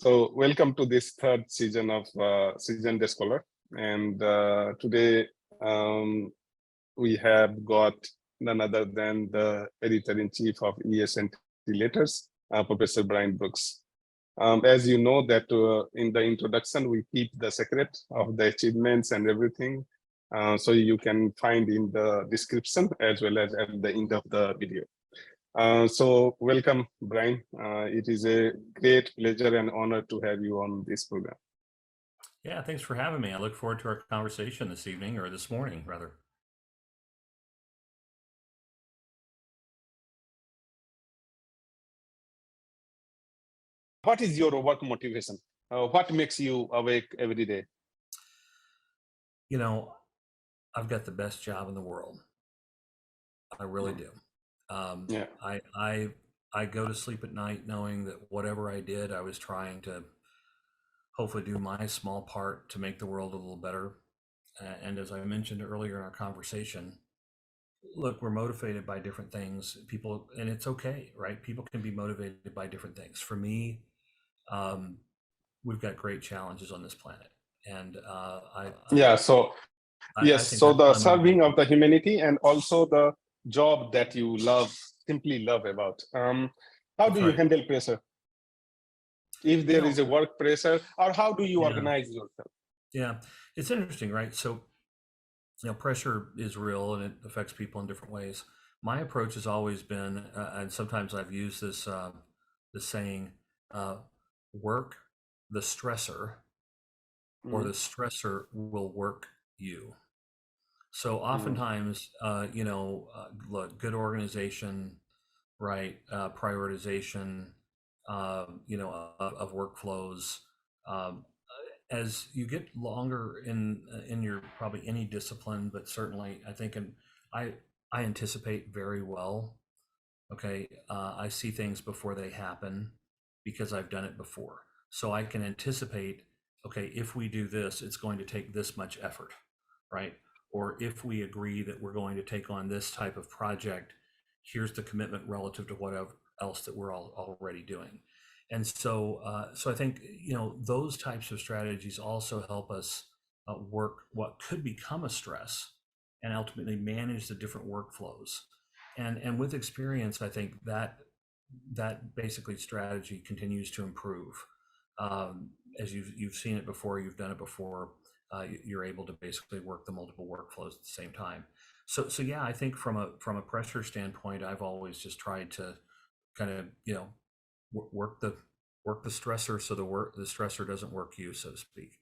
So welcome to this third season of Season Day Scholar. And today we have got none other than the editor-in-chief of ESNT Letters, Professor Bryan Brooks. As you know that in the introduction, we keep the secret of the achievements and everything. So you can find in the description as well as at the end of the video. So welcome, Bryan. It is a great pleasure and honor to have you on this program. Yeah, thanks for having me. I look forward to our conversation this evening, or this morning, rather. What is your work motivation? What makes you awake every day? You know, I've got the best job in the world. I really do. Yeah. I go to sleep at night knowing that whatever I did, I was trying to hopefully do my small part to make the world a little better. And as I mentioned earlier in our conversation, look, we're motivated by different things. People, and it's okay, right? People can be motivated by different things. For me, we've got great challenges on this planet, and so the serving of the humanity and also the job that you love, simply love about. How do you handle pressure? If there is a work pressure, or how do you organize yourself? Yeah, it's interesting, right? So, pressure is real and it affects people in different ways. My approach has always been, and sometimes I've used this saying, work the stressor, or the stressor will work you. So oftentimes, look, good organization, right? Prioritization, of workflows. As you get longer in your probably any discipline, but certainly I think I anticipate very well. Okay, I see things before they happen because I've done it before, so I can anticipate. Okay, if we do this, it's going to take this much effort, right? Or if we agree that we're going to take on this type of project, here's the commitment relative to whatever else that we're already doing. And so I think those types of strategies also help us work what could become a stress and ultimately manage the different workflows. And with experience, I think that basically strategy continues to improve. As you've seen it before, you've done it before. You're able to basically work the multiple workflows at the same time. So yeah, I think from a pressure standpoint, I've always just tried to kind of work the stressor so the stressor doesn't work you, so to speak.